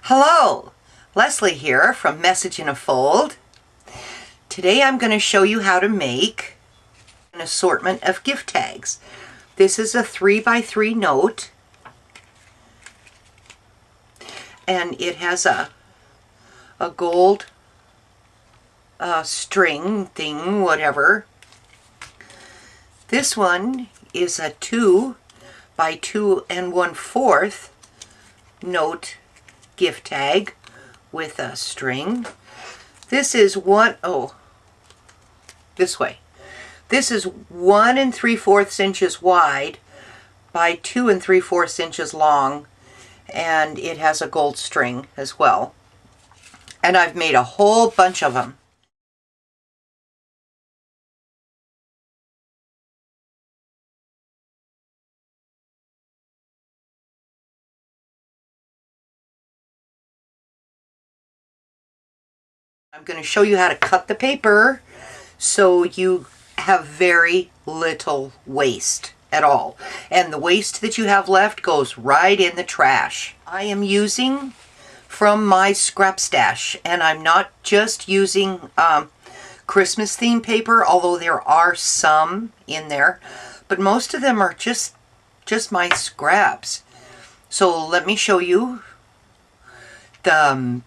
Hello, Leslie here from Message in a Fold. Today I'm going to show you how to make an assortment of gift tags. This is a 3x3 note, and it has a gold string thing, whatever. This one is a 2 by 2 1/4 note gift tag with a string. This is this way. This is 1 3/4 inches wide by 2 3/4 inches long, and it has a gold string as well. And I've made a whole bunch of them. I'm going to show you how to cut the paper so you have very little waste at all. And the waste that you have left goes right in the trash. I am using from my scrap stash, and I'm not just using Christmas theme paper, although there are some in there, but most of them are just my scraps. So let me show you the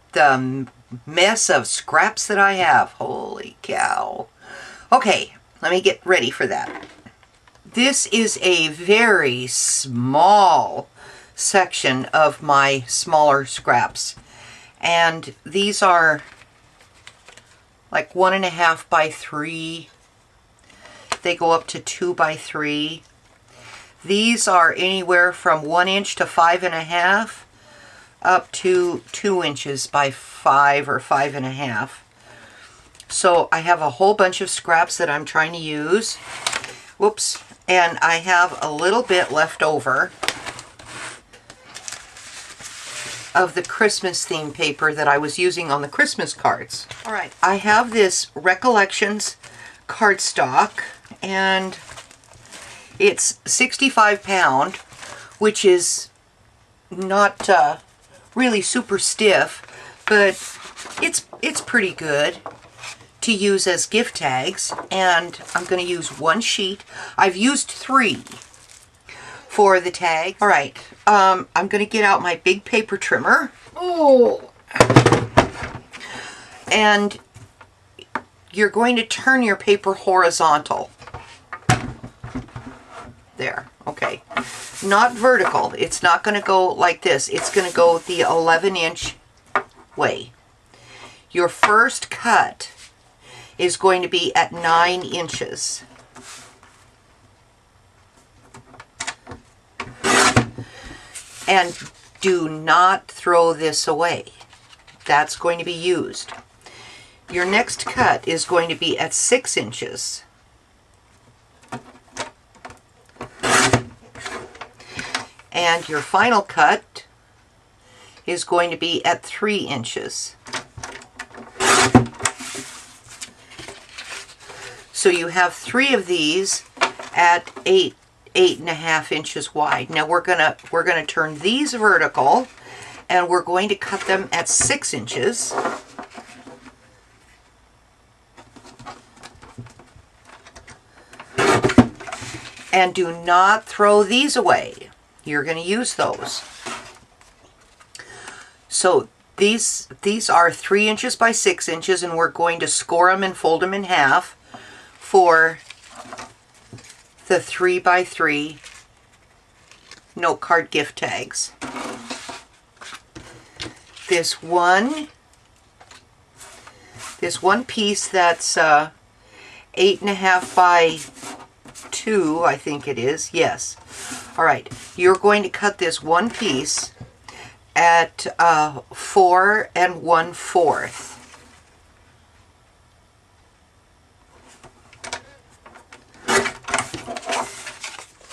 mess of scraps that I have. Holy cow. Okay, let me get ready for that. This is a very small section of my smaller scraps, and these are like 1.5 by 3. They go up to 2 by 3. These are anywhere from 1 inch to 5.5 up to 2 inches by 5 or 5.5. So I have a whole bunch of scraps that I'm trying to use. Whoops. And I have a little bit left over of the Christmas theme paper that I was using on the Christmas cards. All right, I have this Recollections cardstock, and it's 65 pound, which is not really super stiff, but it's pretty good to use as gift tags. And I'm going to use 1 sheet. I've used 3 for the tag. All right, I'm going to get out my big paper trimmer. Oh, and you're going to turn your paper horizontal. There, okay. Not vertical. It's not going to go like this. It's going to go the 11-inch way. Your first cut is going to be at 9 inches. And do not throw this away. That's going to be used. Your next cut is going to be at 6 inches. And your final cut is going to be at 3 inches. So you have 3 of these at 8.5 inches wide. Now we're gonna turn these vertical, and we're going to cut them at 6 inches. And do not throw these away. You're going to use those. So these are 3 inches by 6 inches, and we're going to score them and fold them in half for the 3x3 note card gift tags. This one piece that's 8.5 by 2, I think it is. Yes. All right. You're going to cut this one piece at 4 1/4.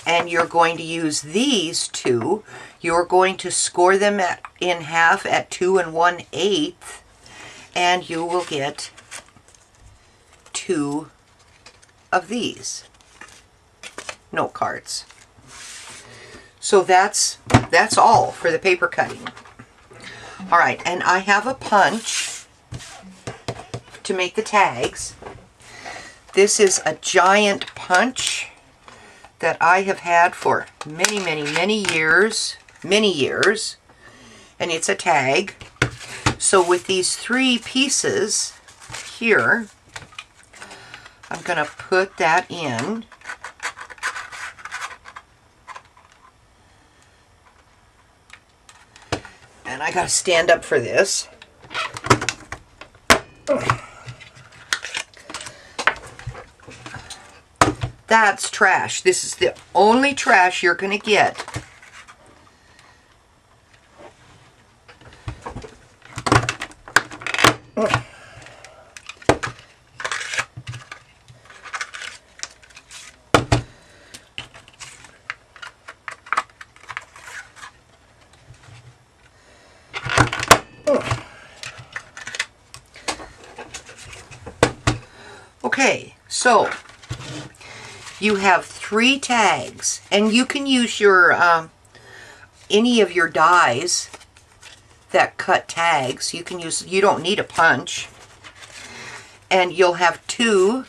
And you're going to use these two. You're going to score them in half at 2 1/8, and you will get 2 of these note cards. So that's all for the paper cutting. All right, and I have a punch to make the tags. This is a giant punch that I have had for many, many, many years, and it's a tag. So with these 3 pieces here, I'm going to put that in. And I got to stand up for this. That's trash. This is the only trash you're going to get. Okay, so you have 3 tags, and you can use your any of your dies that cut tags. You can use, you don't need a punch, and you'll have 2,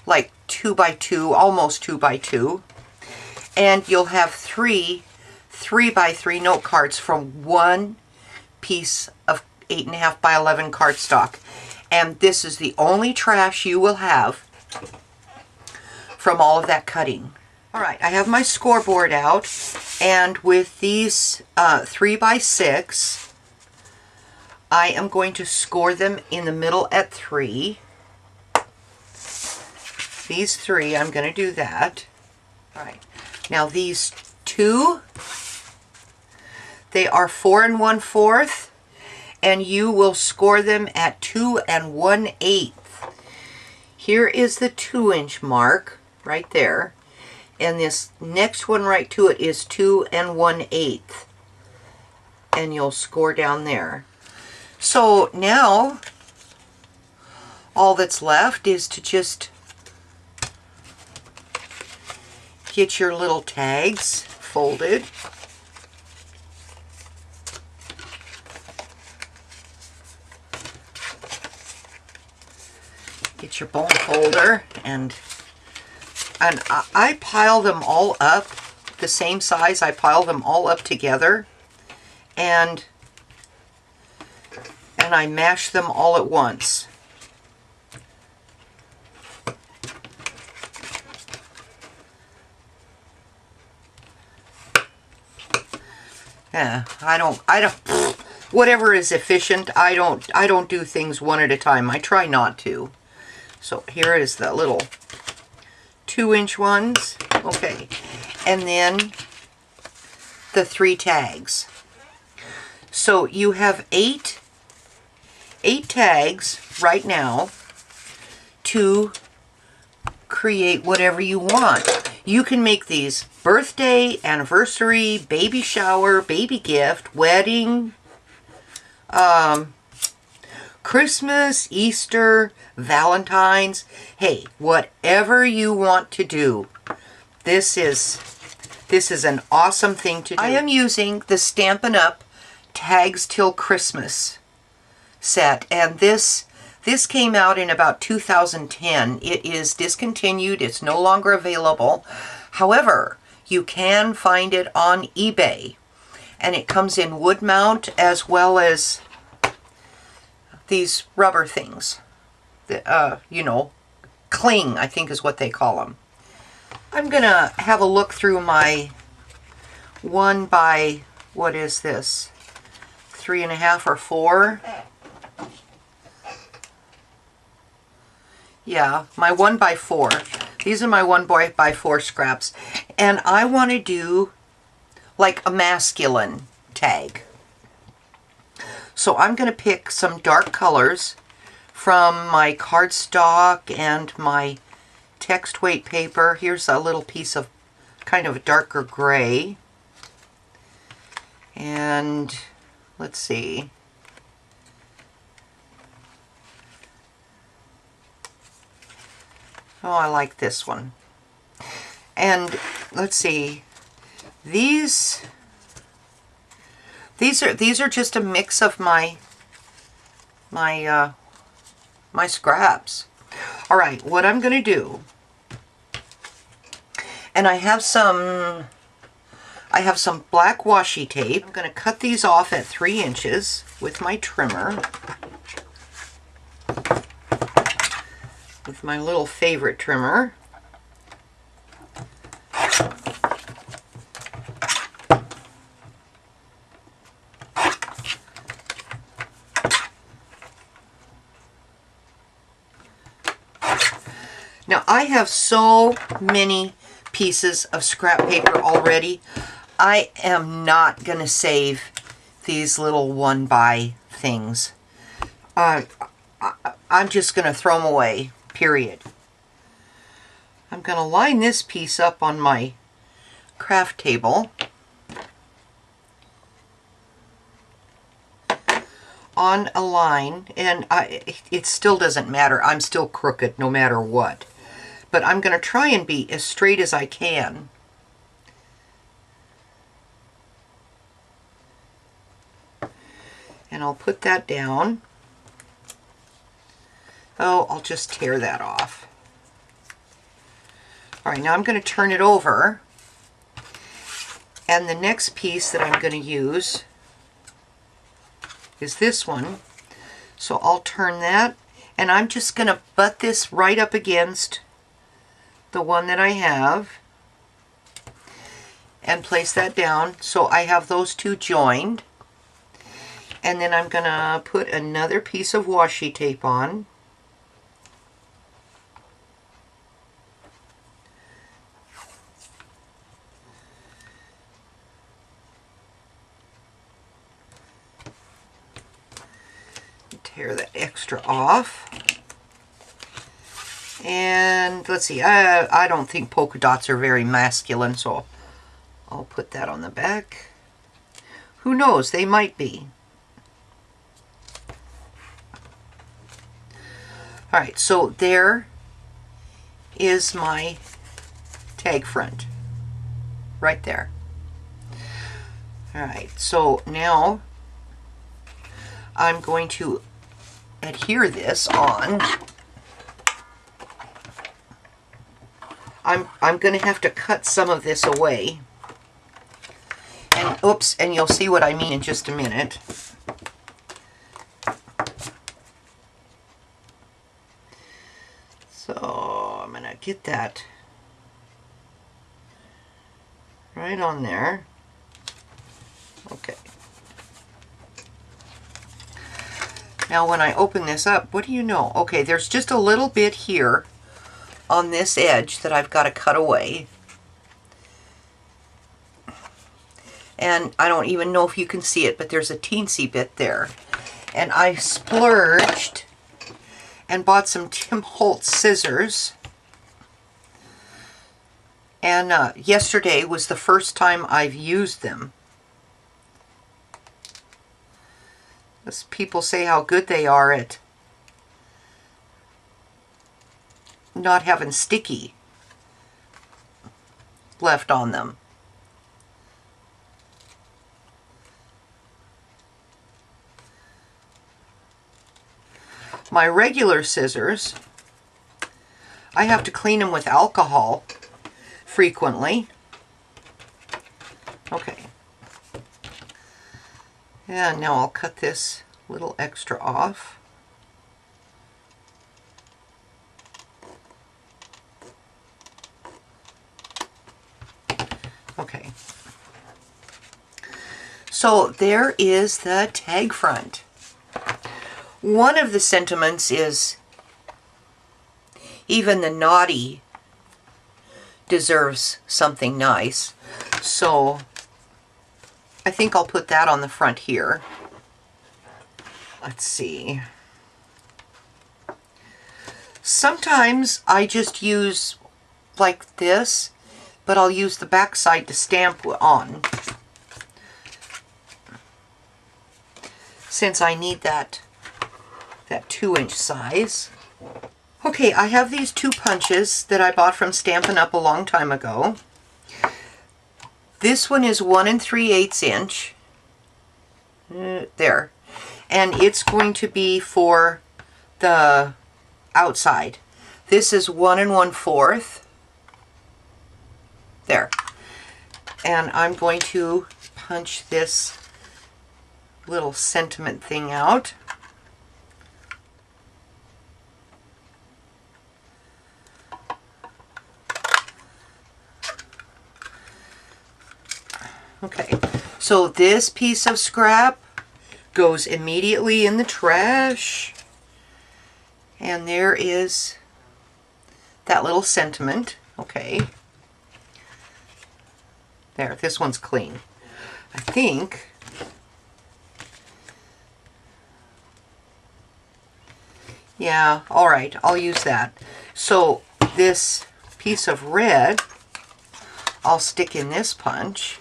like 2 by 2, almost 2 by 2, and you'll have 3 by 3 note cards from 1 piece of 8.5 by 11 cardstock. And this is the only trash you will have from all of that cutting. All right, I have my scoreboard out, and with these 3 by 6, I am going to score them in the middle at 3. These 3, I'm going to do that. All right, now these 2, they are 4 1/4. And you will score them at 2 1/8. Here is the 2-inch mark right there, and this next one right to it is 2 1/8, and you'll score down there. So now all that's left is to just get your little tags folded. Get your bone folder, and I pile them all up the same size. I pile them all up together, and I mash them all at once. Yeah, I don't whatever is efficient, I don't do things one at a time. I try not to. So here is the little 2-inch ones. Okay. And then the 3 tags. So you have 8 tags right now to create whatever you want. You can make these birthday, anniversary, baby shower, baby gift, wedding, Christmas, Easter, Valentine's. Hey, whatever you want to do. This is an awesome thing to do. I am using the Stampin' Up! Tags Till Christmas set, and this came out in about 2010. It is discontinued. It's no longer available. However, you can find it on eBay, and it comes in wood mount as well as these rubber things. You know, cling, I think is what they call them. I'm gonna have a look through my 1 by, what is this, 3.5 or 4? Yeah, my 1 by 4. These are my 1 by 4 scraps. And I want to do like a masculine tag. So I'm going to pick some dark colors from my cardstock and my text weight paper. Here's a little piece of kind of a darker gray. And let's see. Oh, I like this one. And let's see. These These are just a mix of my scraps. All right, what I'm going to do, and I have some black washi tape. I'm going to cut these off at 3 inches with my trimmer, with my little favorite trimmer. Now, I have so many pieces of scrap paper already. I am not going to save these little 1-by things. I'm just going to throw them away, period. I'm going to line this piece up on my craft table. On a line, and it still doesn't matter. I'm still crooked no matter what. But I'm going to try and be as straight as I can. And I'll put that down. Oh, I'll just tear that off. All right, now I'm going to turn it over. And the next piece that I'm going to use is this one. So I'll turn that, and I'm just going to butt this right up against the one that I have and place that down so I have those two joined. And then I'm going to put another piece of washi tape on. Tear that extra off. And let's see, I don't think polka dots are very masculine, so I'll put that on the back. Who knows, they might be. Alright, so there is my tag front. Right there. Alright, so now I'm going to adhere this on. I'm going to have to cut some of this away. And oops, and you'll see what I mean in just a minute. So I'm going to get that right on there. Okay. Now when I open this up, what do you know? Okay, there's just a little bit here on this edge that I've got to cut away. And I don't even know if you can see it, but there's a teensy bit there. And I splurged and bought some Holtz Scissors. And yesterday was the first time I've used them. As people say how good they are at not having sticky left on them. My regular scissors, I have to clean them with alcohol frequently. Okay. And now I'll cut this little extra off. Okay. So there is the tag front. One of the sentiments is even the naughty deserves something nice. So I think I'll put that on the front here. Let's see. Sometimes I just use like this, but I'll use the back side to stamp on, since I need that 2-inch size. Okay, I have these 2 punches that I bought from Stampin' Up! A long time ago. This one is 1 3/8 inch, there. And it's going to be for the outside. This is 1 1/4. There. And I'm going to punch this little sentiment thing out. Okay, so this piece of scrap goes immediately in the trash. And there is that little sentiment. Okay. There, this one's clean. I think yeah, all right, I'll use that. So this piece of red, I'll stick in this punch.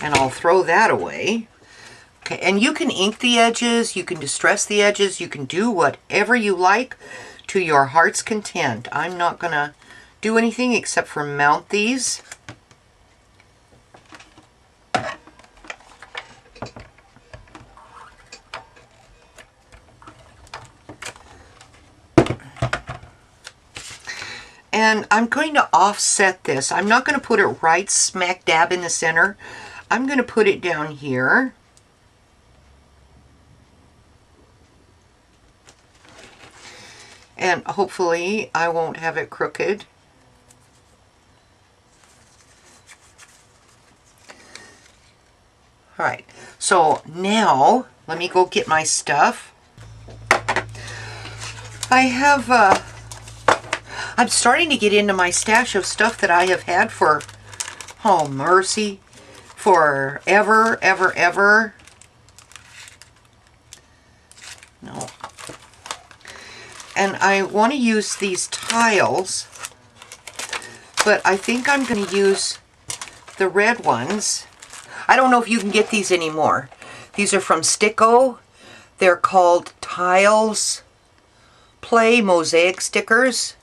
And I'll throw that away. Okay, and you can ink the edges, you can distress the edges, you can do whatever you like to your heart's content. I'm not going to do anything except for mount these. And I'm going to offset this. I'm not going to put it right smack dab in the center. I'm going to put it down here. And hopefully I won't have it crooked. All right, so now let me go get my stuff. I'm starting to get into my stash of stuff that I have had for, oh mercy, forever, ever. No. And I want to use these tiles, but I think I'm going to use the red ones. I don't know if you can get these anymore. These are from Sticko. They're called Tiles Play Mosaic Stickers.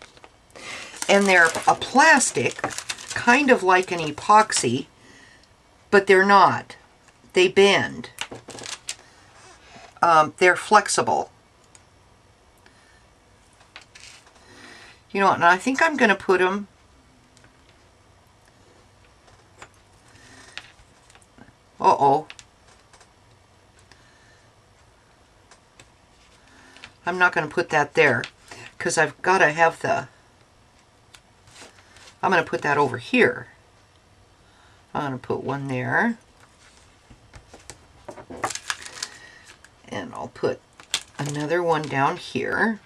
And they're a plastic, kind of like an epoxy, but they're not. They bend. They're flexible. You know what, and I think I'm going to put them I'm not going to put that there because I've got to have the, I'm going to put that over here. I'm going to put one there. And I'll put another one down here.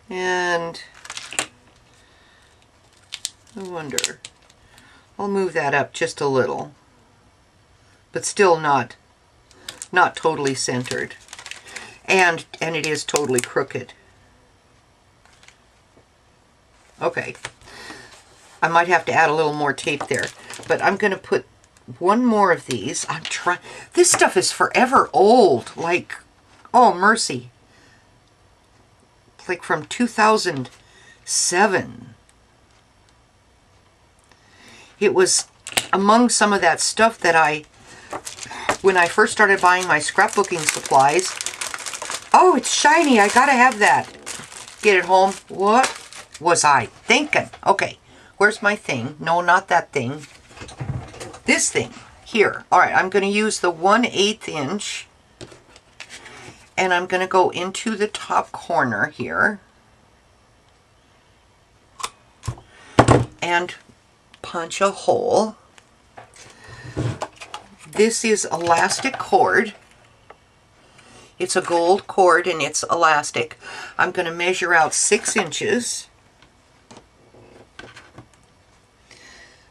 And I wonder, I'll move that up just a little, but still not totally centered. And it is totally crooked. Okay. I might have to add a little more tape there, but I'm going to put one more of these. I'm trying. This stuff is forever old. Like, oh mercy. Like from 2007. It was among some of that stuff that when I first started buying my scrapbooking supplies. Oh, it's shiny. I gotta have that. Get it home. What was I thinking? Okay, where's my thing? No, not that thing. This thing here. All right, I'm going to use the 1/8 inch. And I'm going to go into the top corner here and punch a hole. This is elastic cord. It's a gold cord and it's elastic. I'm going to measure out 6 inches.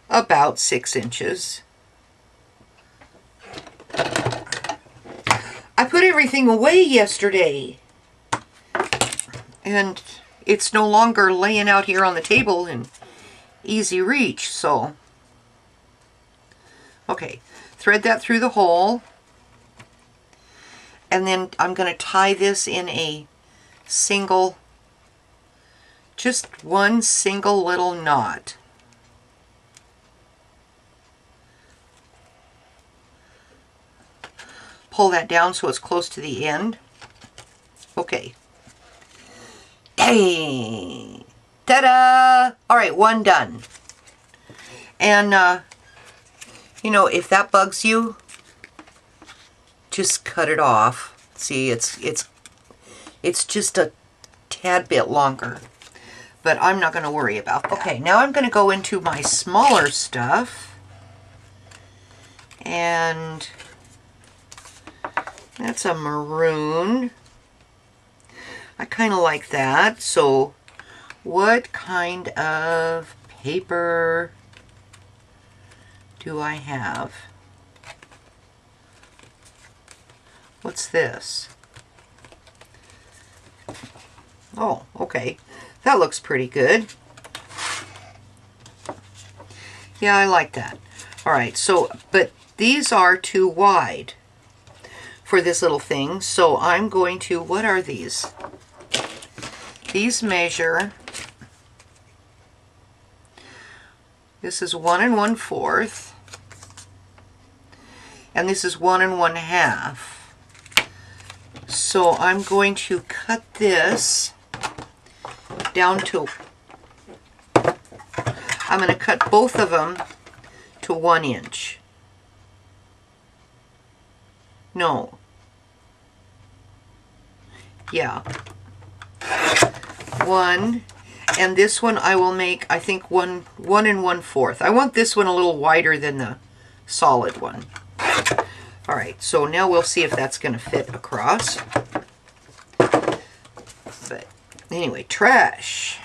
About 6 inches. I put everything away yesterday, and it's no longer laying out here on the table in easy reach, so okay, thread that through the hole, And then I'm going to tie this in a single, just one single little knot. Pull that down so it's close to the end. Okay. Hey! Ta-da! All right, one done. And, you know, if that bugs you, just cut it off. See, it's just a tad bit longer. But I'm not going to worry about that. Okay, now I'm going to go into my smaller stuff. And that's a maroon. I kind of like that. So what kind of paper do I have? What's this? Oh, okay. That looks pretty good. Yeah, I like that. All right, so, but these are too wide for this little thing. So I'm going to, what are these? These measure, this is 1 1/4, and this is 1 1/2. So I'm going to cut this down to, I'm going to cut both of them to 1 inch. No. Yeah. 1, and this one I will make, I think 1 1/4. I want this one a little wider than the solid one. All right, so now we'll see if that's going to fit across. But anyway, trash.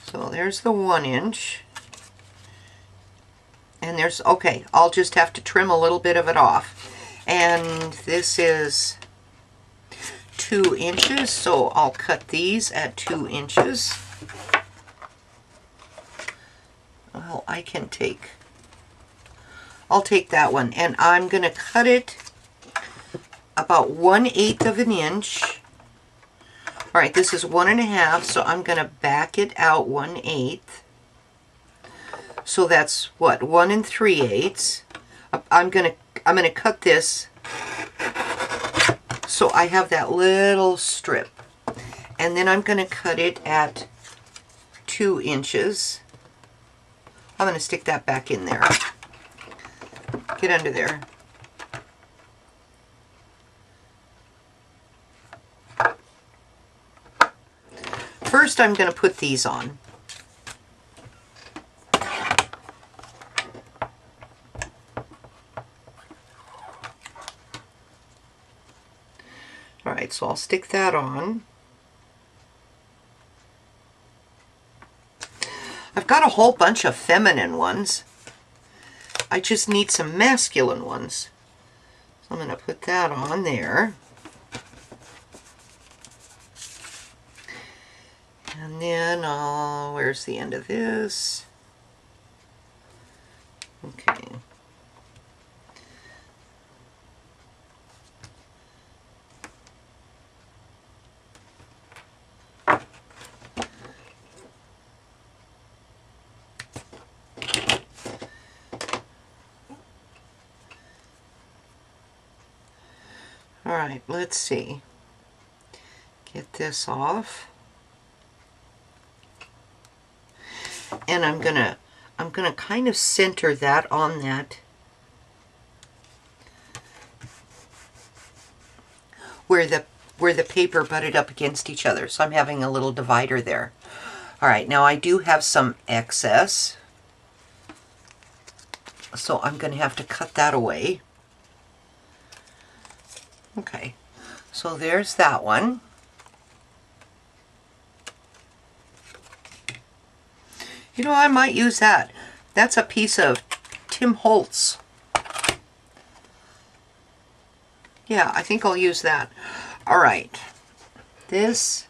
So there's the 1 inch. And there's, okay, I'll just have to trim a little bit of it off. And this is 2 inches, so I'll cut these at 2 inches. Well, I'll take that one, and I'm going to cut it about 1/8 of an inch. All right, this is 1 1/2, so I'm going to back it out 1/8. So that's what, 1 3/8. I'm going to cut this so I have that little strip, and then I'm going to cut it at 2 inches. I'm going to stick that back in there. Get under there. First, I'm going to put these on. All right, so I'll stick that on. I've got a whole bunch of feminine ones. I just need some masculine ones. So I'm going to put that on there. And then, where's the end of this? Okay. All right, let's see. Get this off. And I'm gonna kind of center that on that where the paper butted up against each other. So I'm having a little divider there. All right, now I do have some excess, so I'm going to have to cut that away. Okay, so there's that one. You know, I might use that. That's a piece of Tim Holtz. Yeah, I think I'll use that. All right, this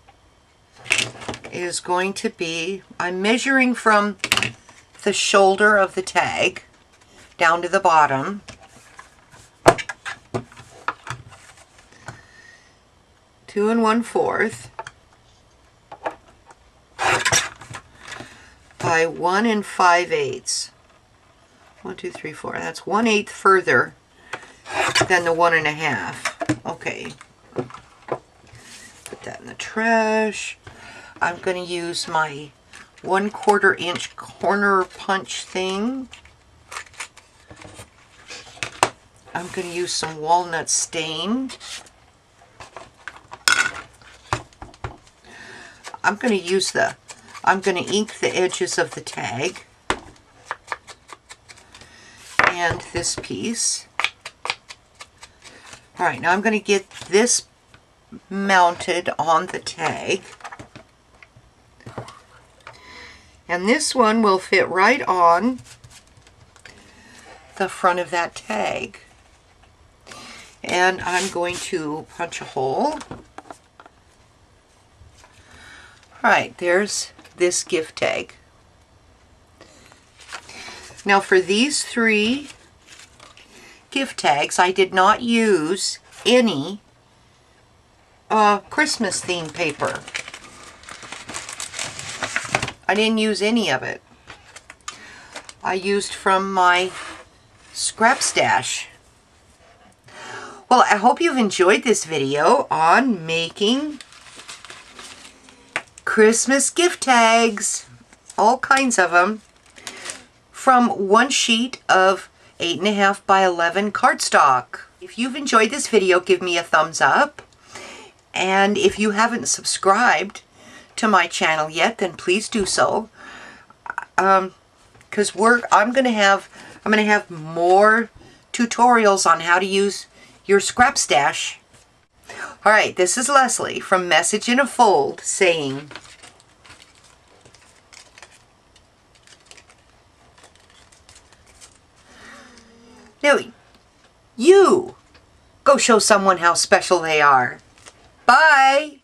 is going to be, I'm measuring from the shoulder of the tag down to the bottom. 2 1/4 by 1 5/8. 1, 2, 3, 4. That's 1/8 further than the 1 1/2. Okay. Put that in the trash. I'm going to use my 1/4 inch corner punch thing. I'm going to use some walnut stain. I'm going to ink the edges of the tag and this piece. All right, now I'm going to get this mounted on the tag. And this one will fit right on the front of that tag. And I'm going to punch a hole. Alright, there's this gift tag. Now for these 3 gift tags, I did not use any Christmas theme paper. I didn't use any of it. I used from my scrap stash. Well, I hope you've enjoyed this video on making Christmas gift tags, all kinds of them, from 1 sheet of 8.5 by 11 cardstock. If you've enjoyed this video, give me a thumbs up. And if you haven't subscribed to my channel yet, then please do so. Because I'm gonna have more tutorials on how to use your scrap stash. All right, this is Leslie from Message in a Fold saying, now you go show someone how special they are. Bye.